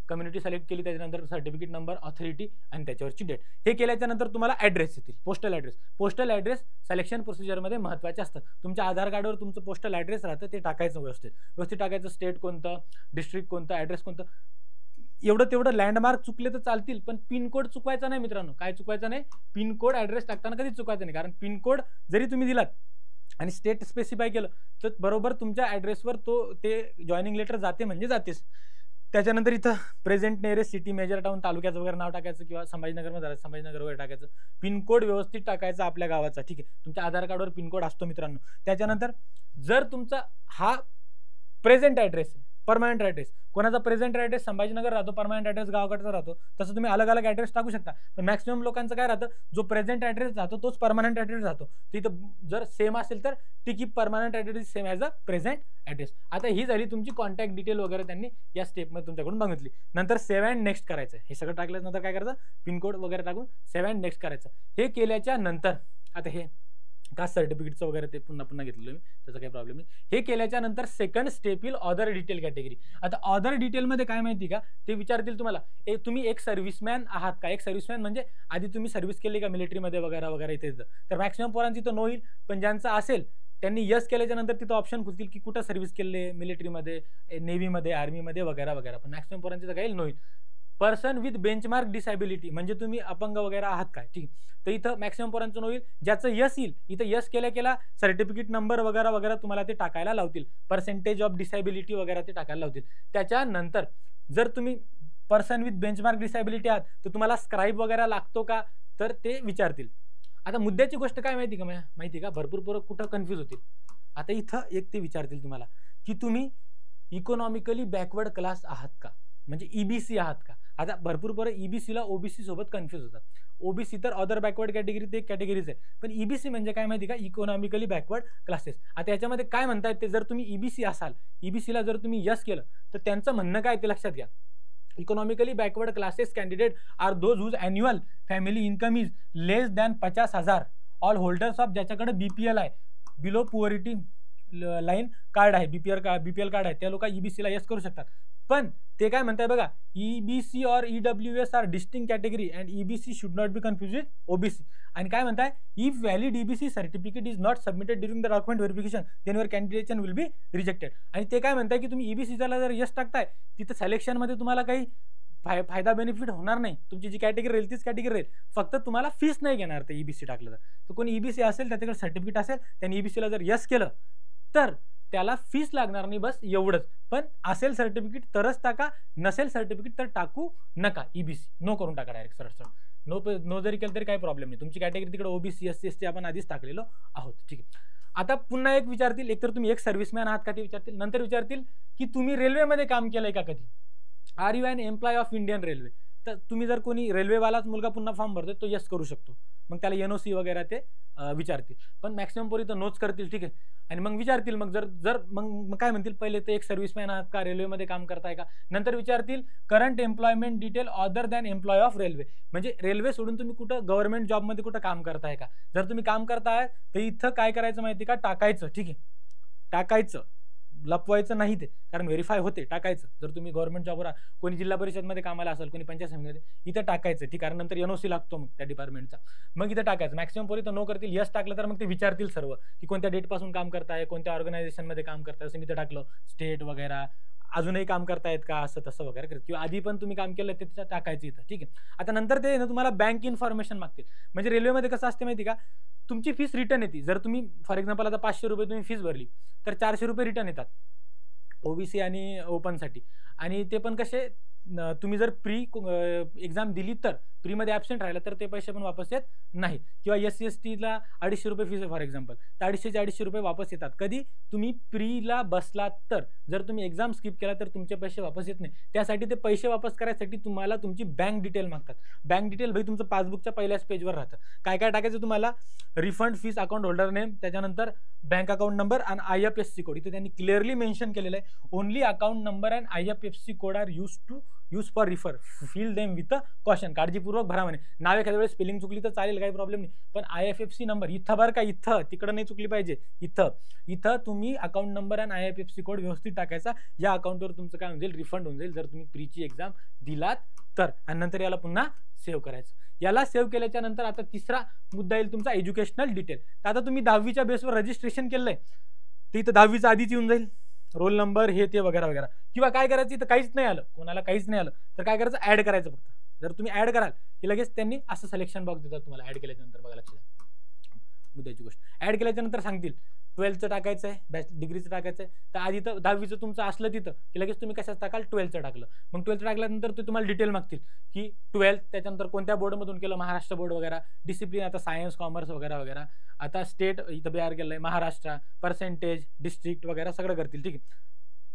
कम्युनिटी सिलेक्ट केली, त्याच्यानंतर सर्टिफिकेट नंबर, ऑथॉरिटी आणि त्याच्यावरची डेट. हे केल्याच्या नंतर तुम्हाला ॲड्रेस येतील, पोस्टल ॲड्रेस सिलेक्शन प्रोसिजरमध्ये महत्त्वाचे असतात. तुमच्या आधार कार्डवर तुमचं पोस्टल ॲड्रेस राहतं, ते टाकायचं व्यवस्थित टाकायचं. स्टेट कोणतं, डिस्ट्रिक्ट कोणतं, ॲड्रेस कोणतं, एवढं तेवढं. लँडमार्क चुकले तर चालतील, पण पिनकोड चुकवायचा नाही मित्रांनो. काय चुकवायचं नाही, पिनकोड ॲड्रेस टाकताना कधीच चुकवायचं नाही, कारण पिनकोड जरी तुम्ही दिलात आणि स्टेट स्पेसिफाय केलं तर बरोबर तुमच्या ॲड्रेसवर ते जॉईनिंग लेटर जाते म्हणजे जातेच. त्याच्यानंतर इथं present nearest city, major town, तालुक्याचं वगैरे नाव टाकायचं, किंवा संभाजीनगरमध्ये झालं संभाजीनगर वगैरे टाकायचं. पिनकोड व्यवस्थित टाकायचा आपल्या गावाचा, ठीक आहे. तुमच्या आधार कार्डवर पिनकोड असतो मित्रांनो. त्याच्यानंतर जर तुमचा हा प्रेझेंट ॲड्रेस आहे, परमनंट ॲड्रेस, कोणाचा प्रेझेंट ॲड्रेस संभाजीनगर राहतो, परमनंट ॲड्रेस गावाकडचा राहतो, तसं तुम्ही अलग अलग ॲड्रेस टाकू शकता. पण मॅक्सिमम लोकांचं काय राहतं, जो प्रेझेंट ॲड्रेस राहतो तोच परमनंट ॲड्रेस राहतो. तिथं जर सेम असेल तर टिकी permanent address same as a present address. आता ही झाली तुमची कॉन्टॅक्ट डिटेल वगैरे त्यांनी या स्टेपमध्ये तुमच्याकडून बघितली. नंतर सेव्ह अँड नेक्स्ट करायचं. हे सगळं टाकल्यानंतर काय करायचं, पिनकोड वगैरे टाकून सेव्ह अँड नेक्स्ट करायचं. हे केल्याच्या नंतर आता हे कास्ट सर्टिफिकेटचं वगैरे ते पुन्हा घेतलेलं मी, त्याचा काही प्रॉब्लेम नाही. हे केल्याच्या नंतर सेकंड स्टेप येईल अदर डिटेल कॅटेगरी. आता अदर डिटेलमध्ये काय माहिती का, ते विचारतील तुम्हाला, तुम्ही एक सर्व्हिसमॅन आहात का. एक सर्व्हिसमॅन म्हणजे आधी तुम्ही सर्व्हिस केली का मिलिटरीमध्ये वगैरे इथे. तर मॅक्सिमम पोरांची तर नो होईल, पण ज्यांचं असेल त्यांनी यस केल्याच्या नंतर तिथं ऑप्शन खुलतील की कुठं सर्व्हिस केले, मिलिटरीमध्ये, नेव्हीमध्ये, आर्मीमध्ये वगैरे. पण मॅक्सिमम पोरांची तर काही नो होईल. पर्सन विथ बेंचमार्क डिसॅबिलिटी, म्हणजे तुम्ही अपंग वगैरे आहात काय, ठीक. तर इथं मॅक्सिमम पोरांचं होईल. ज्याचं यस येईल, इथं यस केल्या सर्टिफिकेट नंबर वगैरे तुम्हाला ते टाकायला लावतील. पर्सेंटेज ऑफ डिसॅबिलिटी वगैरे ते टाकायला लावतील. त्याच्यानंतर जर तुम्ही पर्सन विथ बेंचमार्क डिसॅबिलिटी आहात तर तुम्हाला स्क्राईब वगैरे लागतो का, तर ते विचारतील. आता मुद्द्याची गोष्ट काय माहिती का, भरपूर पोरं कुठं कन्फ्यूज होतील. आता इथं एक ते विचारतील तुम्हाला की तुम्ही इकॉनॉमिकली बॅकवर्ड क्लास आहात का, म्हणजे EBC आहात का. आता भरपूर पोरं ईबीसीला ओबीसी सोबत कन्फ्युज होतात. ओबीसी तर अदर बॅकवर्ड कॅटेगरी ते कॅटेगरीज आहे, पण ईबीसी म्हणजे काय माहिती का, इकॉनॉमिकली बॅकवर्ड क्लासेस. आता याच्यामध्ये काय म्हणतायत ते, जर तुम्ही ईबीसी असाल, ईबीसीला जर तुम्ही यस केलं तर त्यांचं म्हणणं काय ते लक्षात घ्या. Economically backward classes candidate are those whose annual family income is less than 50,000. All holders of ज्याच्याकडे बीपीएल आहे, बिलो पुअरिटी लाईन कार्ड आहे, बीपीएल कार्ड आहे, त्या लोक ईबीसीला यस करू शकतात. पण ते काय म्हणताय बघा, ईबीसी और EWS are distinct category and EBC should not be confuse with OBC. आणि काय म्हणताय, if valid EBC certificate is not submitted during the document verification then your candidation will be rejected. आणि ते काय म्हणताय की तुम्ही ईबीसीला जर यस टाकताय तिथं सिलेक्शनमध्ये तुम्हाला काही फायदा बेनिफिट होणार नाही, तुमची जी कॅटेगरी राहील तीच कॅटेगरी राहील, फक्त तुम्हाला फीस नाही घेणार ते ईबीसी टाकलं तर. कोणी ईबीसी असेल त्याच्याकडे सर्टिफिकेट असेल त्यांनी ईबीसीला जर यस केलं तर त्याला फीस लागणार नाही, बस एवढंच. पण असेल सर्टिफिकेट तरच टाका, नसेल सर्टिफिकेट तर टाकू नका. ईबीसी नो करून टाका डायरेक्ट सरळ सरळ. नो जरी केलं तरी काही प्रॉब्लेम नाही, तुमची कॅटेगरी तिकडे ओबीसी एससी एसटी आपण आधीच टाकलेलो आहोत. ठीक आहे. आता पुन्हा एक विचारतील, एकतर तुम्ही एक सर्व्हिसमॅन आहात का ते विचारतील, नंतर विचारतील की तुम्ही रेल्वेमध्ये काम केलंय का कधी, are you an employ of Indian railway. तर तुम्ही जर कोणी रेल्वेवालाच मुलगा पुन्हा फॉर्म भरतोय तो यस करू शकतो, मग त्याला एनओसी वगैरे ते विचारतील. पण मॅक्सिमम पोरी तर नोच करतील. ठीक आहे. आणि मग विचारतील, मग जर मग काय म्हणतील, पहिले ते एक सर्व्हिसमॅन आहात का, रेल्वेमध्ये काम करताय का, नंतर विचारतील current employment detail other than employ of railway, म्हणजे रेल्वे सोडून तुम्ही कुठं गव्हर्नमेंट जॉबमध्ये कुठं काम करताय का. जर तुम्ही काम करताय तर इथं काय करायचं माहिती का, टाकायचं. ठीक आहे, टाकायचं, लपवायचं नाही ते, कारण व्हेरीफाय होते, टाकायचं. जर तुम्ही गव्हर्नमेंट जॉबवर कोणी जिल्हा परिषदमध्ये कामाला असेल, कोणी पंचायत समितीमध्ये, इथं टाकायचं. ठीक आहे. नंतर एनओसी लागतो मग त्या डिपार्टमेंटचा, मग इथं टाकायचं. मॅक्सिमम पोरी तर नो करतील. यस टाकलं तर मग ते विचारतील सर्व की कोणत्या डेटपासून काम करताय, कोणत्या ऑर्गनायझेशनमध्ये काम करताय, असं मी इथं टाकलं स्टेट वगैरे, अजूनही काम करतायत का, असं तसं वगैरे करत, किंवा आधी पण तुम्ही काम केलं ते टाकायचं इथं. ठीक आहे. आता नंतर ते तुम्हाला बँक इन्फॉर्मेशन मागतील. म्हणजे रेल्वेमध्ये कसं असते माहिती का, तुमची फीस रिटर्न येते. जर तुम्ही फॉर एक्झाम्पल आता 500 रुपये तुम्ही फीस भरली तर 400 रुपये रिटर्न येतात ओबीसी आणि ओपनसाठी. आणि ते पण कसे, तुम्ही जर प्री एक्झाम दिली तर प्रीमध्ये ॲबसेंट राहिला तर ते पैसे पण वापस येत नाही. किंवा एससी एसटीला 250 रुपये फीस आहे फॉर एक्झाम्पल, तर 250 रुपये वापस येतात. कधी तुम्ही प्रीला बसलात तर. जर तुम्ही एक्झाम स्किप केला तर तुमचे पैसे वापस येत नाही. त्यासाठी ते पैसे वापस करायसाठी तुम्हाला तुमची बँक डिटेल मागतात. बँक डिटेल भाई तुमचं पासबुकच्या पहिल्याच पेजवर राहतं. काय काय टाकायचं तुम्हाला, refund fees, account holder name, त्याच्यानंतर बँक अकाउंट नंबर आणि IFSC कोड. इथे त्यांनी क्लिअरली मेन्शन केलेलं आहे, only account number and IFSC code are use for refer, fill them with caution. काळजीपूर्वक भरा म्हणे. नाव एखाद्या वेळेस स्पेलिंग चुकली तर चालेल, काही प्रॉब्लेम नाही, पण IFSC नंबर इथं बरं का, इथं तिकडं नाही चुकली पाहिजे. इथं तुम्ही अकाउंट नंबर आणि IFSC कोड व्यवस्थित टाकायचा. या अकाउंटवर तुमचं काय होऊन जाईल, रिफंड होऊन जाईल जर तुम्ही प्रीची एक्झाम दिलात तर. आणि नंतर याला पुन्हा सेव्ह करायचं. याला सेव्ह केल्याच्या नंतर आता तिसरा मुद्दा येईल तुमचा एज्युकेशनल डिटेल. तर आता तुम्ही 10वीच्या बेसवर रजिस्ट्रेशन केलंय तर इथं 10वीचं आधीच येऊन जाईल, रोल नंबर हे ते वगैरे वगैरे. किंवा काय करायचं, इथं काहीच नाही आलं, कोणाला काहीच नाही आलं तर काय करायचं, ऍड करायचं फक्त. जर तुम्ही ऍड कराल की लगेच त्यांनी असं सिलेक्शन बॉक्स देतात तुम्हाला ऍड केल्याच्या नंतर. बघा लक्षात मुद्द्याची गोष्ट, ऍड केल्याच्या नंतर सांगतील 12चं टाकायचं आहे, डिग्रीचं टाकायचं आहे. तर आधी तर 10वीचं तुमचं असलं तिथं की लगेच तुम्ही कशाच टाकाल, 12चं टाकलं. मग 12चं टाकल्यानंतर ते तुम्हाला डिटेल मागतील की 12th, त्याच्यानंतर कोणत्या बोर्डमधून केलं, महाराष्ट्र बोर्ड वगैरे, डिसिप्लिन आता सायन्स कॉमर्स वगैरे वगैरे. आता स्टेट इथं बिहार केलं आहे, महाराष्ट्र, पर्सेंटेज, डिस्ट्रिक्ट वगैरे सगळं करतील. ठीक आहे.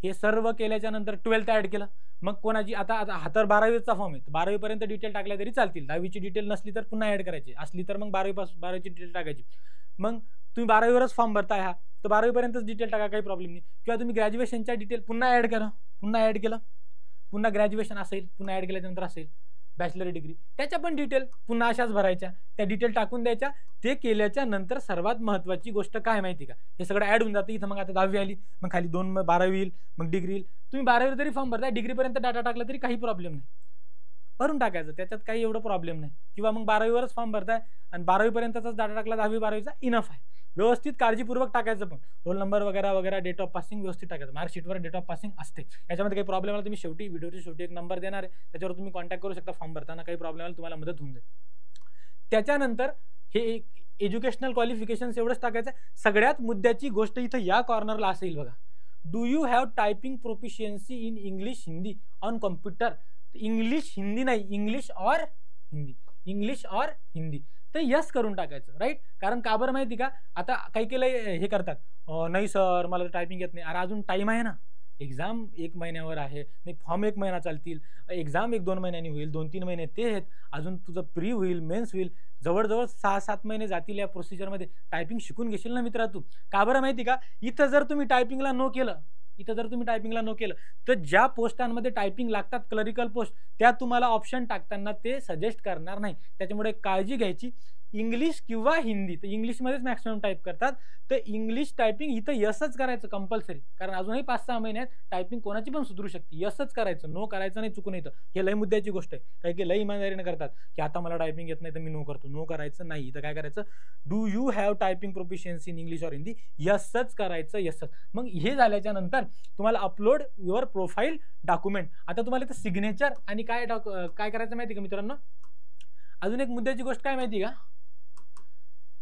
हे सर्व केल्याच्या नंतर 12th ऍड केलं. मग कोणाची आता हा तर 12वीचा फॉर्म आहे, 12वीपर्यंत डिटेल टाकल्या तरी चालतील. 10वीची डिटेल नसली तर पुन्हा ऍड करायची, असली तर मग 12वीची डिटेल टाकायची. मग तुम्ही 12वीवरच फॉर्म भरताय हा, तर 12वीपर्यंतच डिटेल टाका, काही प्रॉब्लेम नाही. किंवा तुम्ही ग्रॅज्युएशनच्या डिटेल पुन्हा ऍड करा, पुन्हा ऍड केलं, पुन्हा ग्रॅज्युएशन असेल, पुन्हा ऍड केल्यानंतर असेल बॅचलर डिग्री, त्याच्या पण डिटेल पुन्हा अशाच भरायच्या, त्या डिटेल टाकून द्यायच्या. ते केल्याच्या नंतर सर्वात महत्त्वाची गोष्ट काय माहिती का, हे सगळं ऍड होऊन जातं इथं. मग आता 10वी आली, मग खाली 2 12वी येईल, मग डिग्री येईल. तुम्ही 12वी जरी फॉर्म भरताय, डिग्रीपर्यंत डाटा टाकला तरी काही प्रॉब्लेम नाही, भरून टाकायचं, त्याच्यात काही एवढं प्रॉब्लेम नाही. किंवा मग 12वीवरच फॉर्म भरताय आणि 12वीपर्यंतचाच डाटा टाकला, 10वी 12वीचा इनफ आहे. व्यवस्थित काळजीपूर्वक टाकायचं, पण रोल नंबर वगैरे वगैरे, डेट ऑफ पासिंग व्यवस्थित टाकायचं. मार्कशीटवर डेट ऑफ पासिंग असते. याच्यामध्ये काही प्रॉब्लेम आला तुम्ही शेवटी व्हिडिओच्या शेवटी एक नंबर देणार आहे, त्याच्यावर तुम्ही कॉन्टॅक्ट करू शकता. फॉर्म भरताना काही प्रॉब्लेम आला तुम्हाला मदत होऊन जाईल. त्याच्यानंतर हे एज्युकेशनल क्वालिफिकेशन्स एवढंच टाकायचं. सगळ्यात मुद्द्याची गोष्ट इथं या कॉर्नरला असेल बघा, do you have typing proficiency in English Hindi on computer. English Hindi नाही, इंग्लिश और हिंदी, इंग्लिश और हिंदी. तर यस करून टाकायचं, राईट. कारण का बरं माहिती का, आता काही केलं हे करतात, नाही सर मला टायपिंग येत नाही. अरे अजून टाइम आहे ना, एक्झाम 1 महिन्यावर आहे, नाही फॉर्म 1 महिना चालतील, एक्झाम 1-2 महिन्यांनी होईल, 2-3 महिने ते आहेत, अजून तुझं प्री होईल, मेन्स होईल, जवळजवळ 6-7 महिने जातील या प्रोसिजरमध्ये. टायपिंग शिकून घेशील ना मित्रा तू. का बरं माहिती का, इथं जर तुम्ही टायपिंगला नो केलं, तर ज्या पोस्टांमध्ये टायपिंग लागतात क्लरिकल पोस्ट, त्या तुम्हाला ऑप्शन टाकताना ते सजेस्ट करणार नाही. त्याच्यामुळे काळजी घ्यायची. इंग्लिश किंवा हिंदी, तर इंग्लिशमध्येच मॅक्सिमम टाईप करतात, तर इंग्लिश टायपिंग इथं यसच करायचं कंपल्सरी, कारण अजूनही 5-6 महिन्यात टायपिंग कोणाची पण सुधरू शकते. यसच करायचं, नो करायचं नाही चुकून येतं. हे लय मुद्द्याची गोष्ट आहे. काही की लय इमानदारीने करतात की आता मला टायपिंग येत नाही तर मी नो करतो. नो करायचं नाही. इथं काय करायचं, do you have typing proficiency in English और हिंदी, यसच करायचं, यसच. मग हे झाल्याच्या नंतर तुम्हाला अपलोड युअर प्रोफाईल डॉक्युमेंट. आता तुम्हाला इथं सिग्नेचर आणि काय करायचं माहिती का मित्रांनो, अजून एक मुद्द्याची गोष्ट काय माहिती का,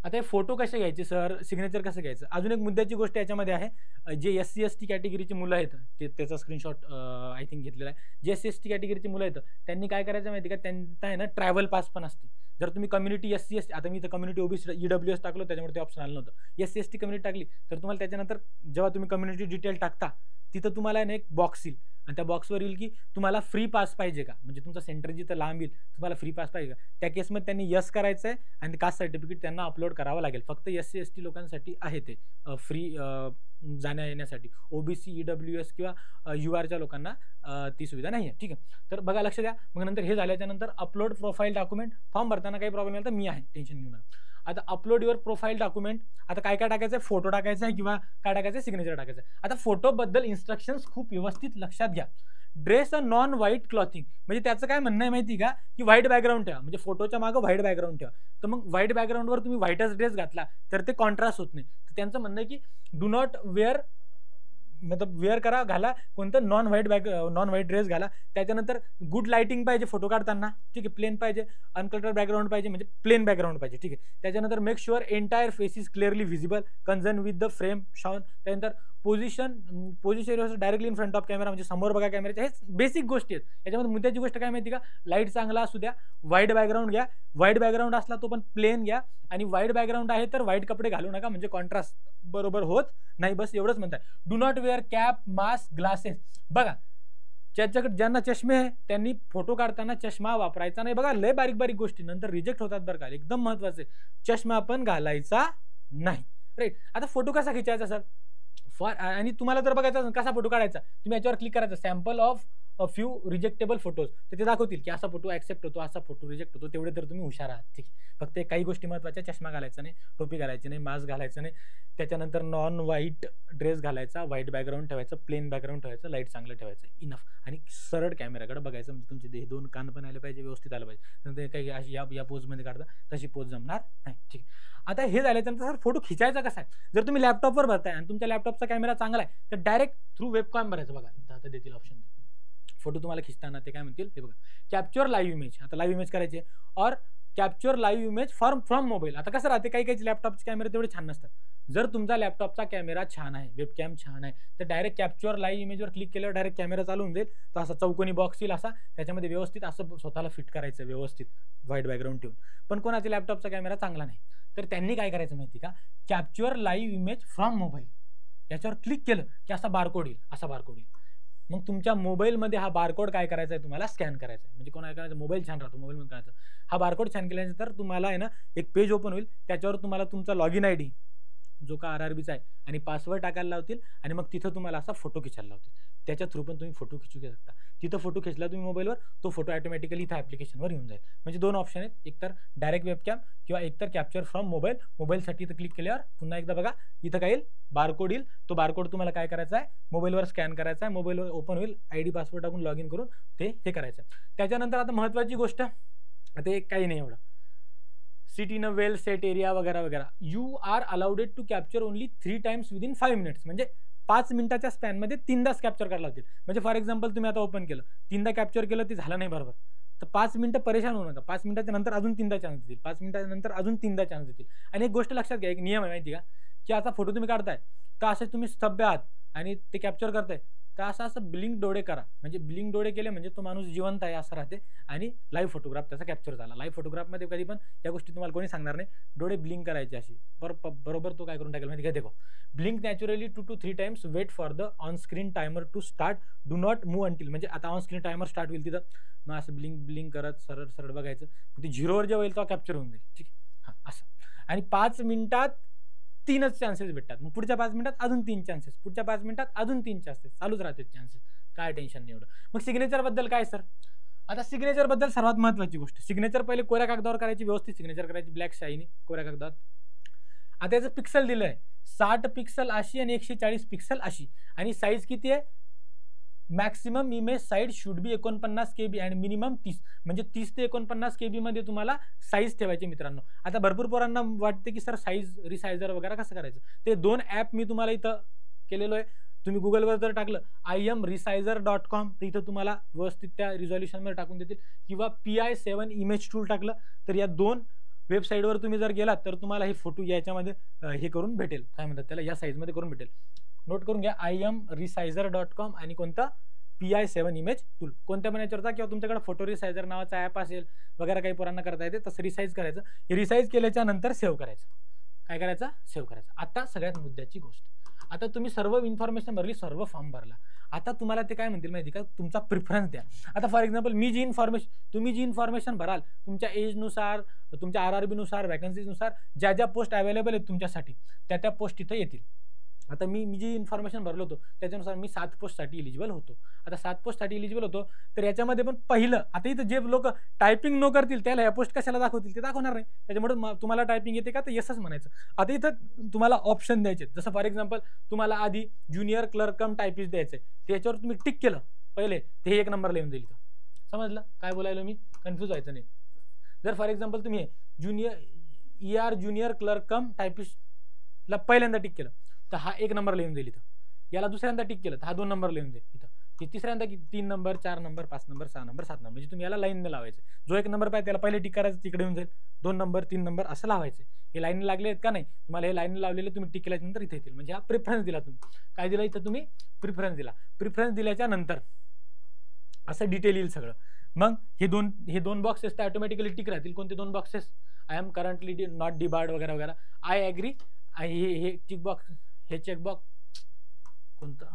आता हे फोटो कसे घ्यायचे सर, सिग्नेचर कसं घ्यायचं, अजून एक मुद्द्याची गोष्ट याच्यामध्ये आहे. जे SC ST कॅटेगरीची मुलं आहेत, त्याचा स्क्रीनशॉट आय थिंक घेतलेला आहे. जे SC ST कॅटेगरीची मुलं आहेत त्यांनी काय करायचं माहिती का, त्यांचा आहे ना ट्रॅव्हल पास पण असते. जर तुम्ही कम्युनिटी SC ST, आता मी इथं कम्युनिटी OBC EWS टाकलो त्याच्यामुळे ते ऑप्शन आलं नव्हतं, SC ST कम्युनिटी टाकली तर तुम्हाला त्याच्यानंतर जेव्हा तुम्ही कम्युनिटी डिटेल टाकता तिथं तुम्हाला एक बॉक्स येईल आणि त्या बॉक्सवर येईल की तुम्हाला फ्री पास पाहिजे का, म्हणजे तुमचं सेंटर जिथं लांब येईल तुम्हाला फ्री पास पाहिजे का. त्या केसमध्ये त्यांनी यस करायचं आहे आणि कास्ट सर्टिफिकेट त्यांना अपलोड करावं लागेल. फक्त SC ST लोकांसाठी आहे ते फ्री जाण्या येण्यासाठी. OBC EWS किंवा URच्या लोकांना ती सुविधा नाही आहे. ठीक आहे, तर बघा लक्ष द्या. मग नंतर हे झाल्याच्या नंतर अपलोड प्रोफाईल डॉक्युमेंट. फॉर्म भरताना काही प्रॉब्लेम आला तर मी आहे, टेन्शन घेऊ नका. आता अपलोड युअर प्रोफाईल डॉक्युमेंट. आता काय काय टाकायचं आहे, फोटो टाकायचा आहे किंवा काय टाकायचं आहे, सिग्नेचर टाकायचं आहे. आता फोटोबद्दल इन्स्ट्रक्शन्स खूप व्यवस्थित लक्षात घ्या. Dress a non white clothing, म्हणजे त्याचं काय म्हणणं आहे माहिती का, की व्हाईट बॅकग्राऊंड ठेवा, म्हणजे फोटोच्या मागं व्हाईट बॅकग्राऊंड ठेवा. तर मग व्हाईट बॅकग्राऊंडवर तुम्ही व्हाईटच ड्रेस घातला तर ते कॉन्ट्रास्ट होत नाही. तर त्यांचं म्हणणं आहे की डू नॉट वेअर, मतलब वेअर करा, घाला कोणतं नॉन व्हाईट ड्रेस घाला. त्याच्यानंतर गुड लाइटिंग पाहिजे फोटो काढताना, ठीक आहे, प्लेन पाहिजे, अनकलर्ड बॅकग्राऊंड पाहिजे, म्हणजे प्लेन बॅकग्राऊंड पाहिजे, ठीक आहे. त्याच्यानंतर make sure entire face is clearly visible, concern with the frame shown. त्यानंतर position directly in front of camera, म्हणजे समोर बघा कॅमेराच्या. हे बेसिक गोष्टी आहेत. याच्यामध्ये मुद्द्याची गोष्ट काय माहिती का, लाईट चांगला असू द्या, व्हाईट बॅकग्राऊंड घ्या, व्हाईट बॅकग्राऊंड असला तो पण प्लेन घ्या, आणि व्हाईट बॅकग्राऊंड आहे तर व्हाईट कपडे घालू नका, म्हणजे कॉन्ट्रास्ट बरोबर होत नाही. बस एवढंच म्हणताय. Do not wear cap, mask, glasses. बघा ज्याच्याकडे ज्यांना चष्मे आहे त्यांनी फोटो काढताना चष्मा वापरायचा नाही. बघा लय बारीक बारीक गोष्टी नंतर रिजेक्ट होतात बरं का, एकदम महत्वाचे. चष्मा पण घालायचा नाही, राईट. आता फोटो कसा खिचायचा सर, आणि तुम्हाला जर बघायचा कसा फोटो काढायचा, तुम्ही याच्यावर क्लिक करायचं, sample of a few rejectable photos, तर ते दाखवतील की असा फोटो ऍक्सेप्ट होतो, असा फोटो रिजेक्ट होतो. तेवढे तर तुम्ही हुशार आहात, ठीक. फक्त काही गोष्टी महत्वाच्या, चष्मा घालायचा नाही, टोपी घालायची नाही, मास्क घालायचं नाही. त्याच्यानंतर नॉन व्हाईट ड्रेस घालायचा, व्हाईट बॅकग्राऊंड ठेवायचं, प्लेन बॅकग्राऊंड ठेवायचं, लाईट चांगलं ठेवायचं, इनफ. आणि सरळ कॅमेराकडे बघायचं, म्हणजे तुमचे हे 2 कान पण आले पाहिजे, व्यवस्थित आलं पाहिजे. नंतर काही अशी या पोजमध्ये काढता तशी पोज जमणार नाही, ठीक. आता हे झाल्यानंतर सर फोटो खिचायचा कसा आहे, जर तुम्ही लॅपटॉपवर भरताय आणि तुमच्या लॅपटॉपचा कॅमेरा चांगला आहे तर डायरेक्ट थ्रू वेबकॅम भरायचं. बघा इथं आता देतील ऑप्शन, फोटो तुम्हाला खिचताना ते काय म्हणतील हे बघा, कॅप्चर लाईव्ह इमेज. आता लाईव्ह इमेज करायचे, और capture live image from mobile. आता कसं राहते, काही लॅपटॉपचे कॅमेरे तेवढे छान नसतात. जर तुमचा लॅपटॉपचा कॅमेरा छान आहे, वेबकॅम छान आहे, तर डायरेक्ट कॅप्चर लाईव्ह इमेजवर क्लिक केल्यावर डायरेक्ट कॅमेरा चालू होऊन जाईल. तर असा चौकोनी बॉक्स येईल, असा त्याच्यामध्ये व्यवस्थित असं स्वतःला फिट करायचं व्यवस्थित व्हाईट बॅकग्राऊंड ठेवून. पण कोणाच्या लॅपटॉपचा कॅमेरा चांगला नाही तर त्यांनी काय करायचं माहिती का, capture live image from mobile याच्यावर क्लिक केलं की असा बारकोड येईल, असा बारकोड येईल. मग तुमच्या मोबाईलमध्ये हा बारकोड काय करायचा आहे, तुम्हाला स्कॅन करायचा आहे. म्हणजे कोणाला करायचं, मोबाईल छान राहतो, मोबाईलमध्ये करायचं. हा बारकोड स्कॅन केल्यानंतर तुम्हाला आहे ना एक पेज ओपन होईल, त्याच्यावर तुम्हाला तुमचा लॉगिन ID जो का RRBचा आहे आणि पासवर्ड टाकायला लावतील, आणि मग तिथं तुम्हाला असा फोटो खिचायला लावतील. त्याच्या थ्रू पण तुम्ही फोटो खिचू शकता. तिथं फोटो खिचला तुम्ही मोबाईलवर, तो फोटो ऑटोमॅटिकली इथं ॲप्लिकेशनवर येऊन जाईल. म्हणजे 2 ऑप्शन आहेत, एकतर डायरेक्ट वेबकॅम किंवा एकतर कॅप्चर फ्रॉम मोबाईल. मोबाईलसाठी इथं क्लिक केल्यावर पुन्हा एकदा बघा इथं काय येईल, बारकोड येईल. तो बारकोड तुम्हाला काय करायचा आहे, मोबाईलवर स्कॅन करायचा आहे, मोबाईलवर ओपन होईल, ID पासवर्ड टाकून लॉग इन करून ते हे करायचं. त्याच्यानंतर आता महत्त्वाची गोष्ट, आता एक काही नाही एवढं, sit in a well set area वगैरे वगैरे. You are allowed to capture only 3 times within 5 minutes, म्हणजे 5 मिनिटाच्या स्पॅनमध्ये 3दाच कॅप्चर करायला होतील. म्हणजे फॉर एक्झाम्पल तुम्ही आता ओपन केलं, 3दा कॅप्चर केलं, ते झालं नाही बरोबर, तर 5 मिनिटं परेशान होऊ नका. 5 मिनिटाच्या नंतर अजून 3दा चान्स देतील, 5 मिनिटानंतर अजून 3दा चान्स देतील. आणि एक गोष्ट लक्षात घ्या, एक नियम आहे माहिती का, की आता फोटो तुम्ही काढताय तर असे तुम्ही स्तब्ध आहात आणि ते कॅप्चर करताय, तर असं ब्लिंक डोळे करा, म्हणजे ब्लिंक डोळे केले म्हणजे तो माणूस जिवंत आहे असं राहते आणि लाईव्ह फोटोग्राफ त्याचा कॅप्चर झाला. लाईव्ह फोटोग्राफमध्ये कधी पण या गोष्टी तुम्हाला कोणी सांगणार नाही, डोळे ब्लिंक करायचे अशी बरोबर तो काय करून टाकेल माहिती का, देखो blink naturally 2 to 3 times, wait for the on screen timer to start, do not move until, म्हणजे आता ऑन स्क्रीन टायमर स्टार्ट होईल तिथं मग असं ब्लिंक करत सरळ सरळ बघायचं, ते 0वर जे होईल तो कॅप्चर होऊन जाईल. ठीक आहे, हां असं. आणि 5 मिनिटात 3च चान्सेस भेटतात, मग पुढच्या 5 मिनिटात अजून 3 चान्सेस, पुढच्या 5 मिनिटात अजून 3 चान्सेस, चालूच राहते चान्सेस, काय टेन्शन नाही एवढं. मग सिग्नेचर बद्दल काय सर, आता सिग्नेचर बद्दल सर्वात महत्त्वाची गोष्ट, सिग्नेचर पहिले कोऱ्या कागदावर करायची, व्यवस्थित सिग्नेचर करायची, ब्लॅक शाईनी कोऱ्या कागदावर. आता याचं पिक्सल दिलंय 60 पिक्सल अशी आणि 140 पिक्सल अशी, आणि साईज किती आहे, maximum image size should be 49 KB आणि मिनिमम 30, म्हणजे 30 ते 49 KB मध्ये तुम्हाला साईज ठेवायची मित्रांनो. आता भरपूर पोरांना वाटते की सर साईज रिसायझर वगैरे कसं करायचं, ते 2 ॲप मी तुम्हाला इथं केलेलो आहे. तुम्ही गुगलवर जर टाकलं imresizer.com तर इथं तुम्हाला व्यवस्थित त्या रिझॉल्युशनमध्ये टाकून देतील, किंवा PI7 इमेज टूल टाकलं तर या 2 वेबसाईटवर तुम्ही जर गेलात तर तुम्हाला हे फोटो याच्यामध्ये हे करून भेटेल, काय म्हणतात त्याला, या साईजमध्ये करून भेटेल. नोट करून घ्या, imresizer.com आणि कोणता PI7 इमेज टूल, कोणत्या पण याच्यावरचा, किंवा तुमच्याकडे फोटो रिसायझर नावाचा ॲप असेल वगैरे, काही पोरांना करता येते तसं रिसाईज करायचं. हे रिसाईज केल्याच्या नंतर सेव्ह करायचं, काय करायचं, सेव्ह करायचं. आता सगळ्यात मुद्द्याची गोष्ट, आता तुम्ही सर्व इन्फॉर्मेशन भरली, सर्व फॉर्म भरला, आता तुम्हाला ते काय म्हणतील माहिती का, तुमचा प्रिफरन्स द्या. आता फॉर एक्झाम्पल तुम्ही जी इन्फॉर्मेशन भराल तुमच्या एजनुसार, तुमच्या RRB नुसार, वॅकन्सीनुसार, ज्या ज्या पोस्ट अवेलेबल आहेत तुमच्यासाठी त्या पोस्ट इथं येतील. आता मी जी इन्फॉर्मेशन भरलो होतो त्याच्यानुसार मी 7 पोस्टसाठी एलिजिबल होतो. आता 7 पोस्टसाठी एलिजिबल होतो, तर याच्यामध्ये पण पहिलं, आता इथं जे लोक टायपिंग न करतील त्याला ह्या पोस्ट कशाला दाखवतील, ते दाखवणार नाही. त्याच्यामुळे तुम्हाला टायपिंग येते का, तर येसच म्हणायचं. आता इथं तुम्हाला ऑप्शन द्यायचे, जसं फॉर एक्झाम्पल तुम्हाला आधी ज्युनियर क्लर्क कम टायपिस्ट द्यायचं आहे, त्याच्यावर तुम्ही टिक केलं पहिले, ते 1 नंबरला येऊन जाईल. समजलं काय बोलायला मी, कन्फ्यूज व्हायचं नाही. जर फॉर एक्झाम्पल तुम्ही ज्युनियर क्लर्क कम टायपिस्टला पहिल्यांदा टिक केलं तर हा 1 नंबरला येऊन जाईल इथं. याला दुसऱ्यांदा टिक केलं तर हा 2 नंबरला येऊन जाईल इथं. तिसऱ्यांदा 3 number, 4 number, 5 number, 6 number, 7 number, म्हणजे तुम्ही याला लाईनने लावायचं. जो 1 नंबर पाहिजे त्याला पहिले टिक करायचं, तिकडे येऊन जाईल. 2 नंबर, 3 नंबर असं लावायचं. हे लाईन लागले आहेत का नाही, तुम्हाला हे लाईन लावलेले तुम्ही टिक केल्याच्या नंतर इथे येतील, म्हणजे हा प्रिफरन्स दिला तुम्ही. काय दिला इथं तुम्ही, प्रिफरन्स दिला. प्रिफरन्स दिल्याच्या नंतर असं डिटेल येईल सगळं. मग हे दोन बॉक्सेस तर ऑटोमॅटिकली टिक राहतील. कोणते 2 boxes, I am currently not debarred वगैरे वगैरे, आय ॲग्री, हे टिक बॉक्स, हे चेकबॉक्स कोणतं,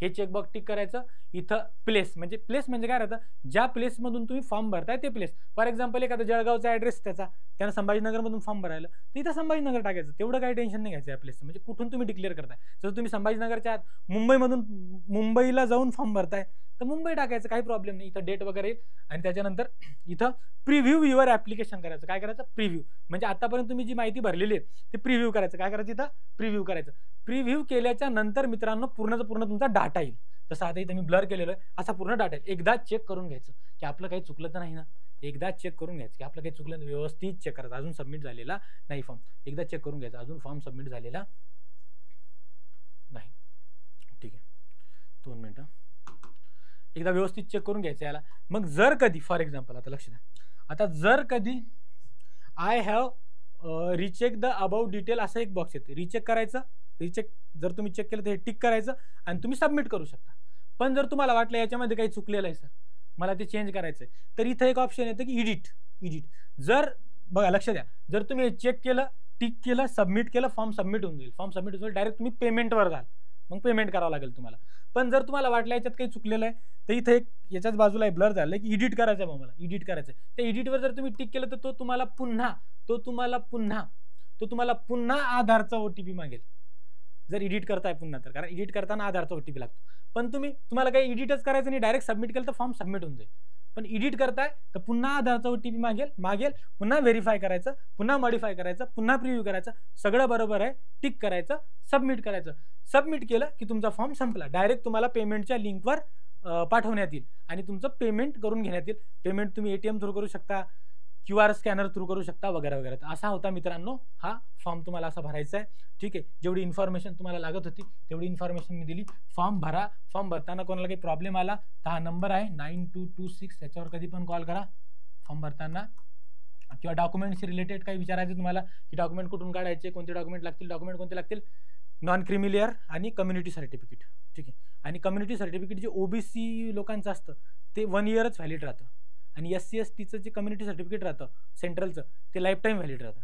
हे चेकबॉक्स टिक करायचं. इथं प्लेस म्हणजे काय राहतं, ज्या प्लेसमधून तुम्ही फॉर्म भरताय ते प्लेस. फॉर एक्झाम्पल एखादा जळगावचा ॲड्रेस त्यानं संभाजीनगरमधून फॉर्म भरायला, तर इथं संभाजीनगर टाकायचं. तेवढं काही टेन्शन नाही घ्यायचं या प्लेसचं, म्हणजे कुठून तुम्ही डिक्लेअर करताय. जर तुम्ही संभाजीनगरच्या आत मुंबईला जाऊन फॉर्म भरताय तर मुंबई टाकायचं, काही प्रॉब्लेम नाही. इथं डेट वगैरे येईल. आणि त्याच्यानंतर इथं प्रिव्ह्यू युअर ॲप्लिकेशन करायचं. काय करायचं, प्रिव्ह्यू, म्हणजे आतापर्यंत तुम्ही जी माहिती भरलेली आहे ते प्रिव्ह्यू करायचं. काय करायचं, इथं प्रिव्ह्यू करायचं. प्रिव्ह्यू केल्याच्या नंतर मित्रांनो पूर्ण तुमचा डाटा येईल. जसं आता इथं मी ब्लर केलेलं आहे, असा पूर्ण डाटा येईल. एकदा चेक करून घ्यायचं की आपलं काही चुकलं तर नाही ना, एकदा चेक करून घ्यायचं की आपलं काही चुकलं नाही, व्यवस्थित चेक करायचं. अजून सबमिट झालेला नाही फॉर्म, एकदा चेक करून घ्यायचा, अजून फॉर्म सबमिट झालेला नाही. ठीक आहे, 2 मिनिटं, एकदा व्यवस्थित चेक करून घ्यायचं याला. मग जर कधी फॉर एक्झाम्पल, आता लक्ष द्या, आता जर कधी I have recheck the about detail असं एक बॉक्स येते, रिचेक करायचं. रिचेक जर तुम्ही चेक केलं तर हे टिक करायचं आणि तुम्ही सबमिट करू शकता. पण जर तुम्हाला वाटलं याच्यामध्ये काही चुकलेलं आहे सर, मला ते चेंज करायचं आहे, तर इथं एक ऑप्शन येतं की एडिट. जर बघा लक्ष द्या, जर तुम्ही चेक केलं, टिक केलं, सबमिट केलं, फॉर्म सबमिट होऊन जाईल. फॉर्म सबमिट होऊन डायरेक्ट तुम्ही पेमेंटवर जाल, मग पेमेंट करावं लागेल तुम्हाला. पण जर तुम्हाला वाटलं याच्यात काही चुकलेलं आहे तर इथं एक याच्याच बाजूला ब्लर झालं की एडिट करायचं आहे, मला एडिट करायचं आहे. त्या एडिटवर जर तुम्ही टिक केलं तर तो तुम्हाला पुन्हा आधारचा OTP मागेल. जर एडिट करताय पुन्हा तर, कारण एडिट करताना आधारचा OTP लागतो. पण तुम्हाला काही एडिटच करायचं नाही, डायरेक्ट सबमिट केलं तर फॉर्म सबमिट होऊन जाईल. पण एडिट करताय तर पुन्हा आधारचा OTP मागेल, पुन्हा व्हेरीफाय करायचं, पुन्हा मॉडिफाय करायचं, पुन्हा प्रिव्ह्यू करायचं. सगळं बरोबर आहे, टिक करायचं, सबमिट करायचं. सबमिट केलं की तुमचा फॉर्म संपला. डायरेक्ट तुम्हाला पेमेंटच्या लिंकवर पाठवण्यात येईल आणि तुमचं पेमेंट करून घेण्यात येईल. पेमेंट तुम्ही ATM थ्रू करू शकता, QR स्कॅनर थ्रू करू शकता वगैरे वगैरे. असा होता मित्रांनो हा फॉर्म, तुम्हाला असा भरायचा आहे. ठीक आहे, जेवढी इन्फॉर्मेशन तुम्हाला लागत होती तेवढी इन्फॉर्मेशन मी दिली. फॉर्म भरा. फॉर्म भरताना कोणाला काही प्रॉब्लेम आला तर हा नंबर आहे 9226, त्याच्यावर कधी पण कॉल करा फॉर्म भरताना. किंवा डॉक्युमेंट्स रिलेटेड काही विचारायचे तुम्हाला की डॉक्युमेंट कुठून काढायचे, कोणते डॉक्युमेंट लागतील, डॉक्युमेंट कोणते लागतील, नॉन क्रिमिलियर आणि कम्युनिटी सर्टिफिकेट. ठीक आहे. आणि कम्युनिटी सर्टिफिकेट जे ओबीसी लोकांचं असतं ते 1 इयरच व्हॅलिड राहतं, आणि SC STचं जे कम्युनिटी सर्टिफिकेट राहतं सेंट्रलचं ते लाईफ टाईम व्हॅलिड राहतं.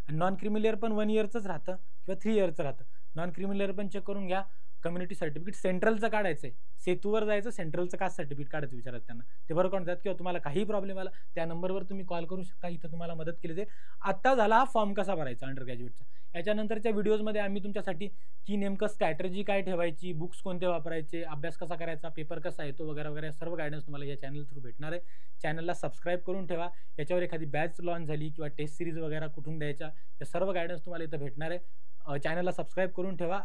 आणि नॉन क्रिमिलियर पण 1 इयरचंच राहतं किंवा 3 इयरचं राहतं. नॉन क्रिमिलियर पण चेक करून घ्या. कम्युनिटी सर्टिफिकेट सेंट्रलचं काढायचं आहे, सेतूवर जायचं, सेंट्रलचं कास्ट सर्टिफिकेट काढायचं विचारत त्यांना, ते बरोबर काढतात. किंवा तुम्हाला काही प्रॉब्लेम आला त्या नंबरवर तुम्ही कॉल करू शकता, इथं तुम्हाला मदत केली जाईल. आत्ता झाला हा फॉर्म कसा भरायचा अंडर ग्रॅज्युएटचा. याच्यानंतरच्या व्हिडिओजमध्ये आम्ही तुमच्यासाठी की नेमकं स्ट्रॅटर्जी काय ठेवायची, बुक्स कोणते वापरायचे, अभ्यास कसा करायचा, पेपर कसा येतो वगैरे वगैरे सर्व गायडन्स तुम्हाला या चॅनल थ्रू भेटणार आहे. चॅनलला सबस्क्राईब करून ठेवा. याच्यावर एखादी बॅच लॉन्च झाली किंवा टेस्ट सिरीज वगैरे कुठून द्यायच्या या सर्व गायडन्स तुम्हाला इथं भेटणार आहे. चॅनलला सबस्क्राईब करून ठेवा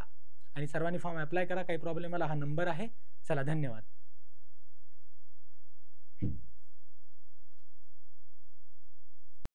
आणि सर्वांनी फॉर्म अप्लाय करा. काही प्रॉब्लेम आला हा नंबर आहे. चला, धन्यवाद.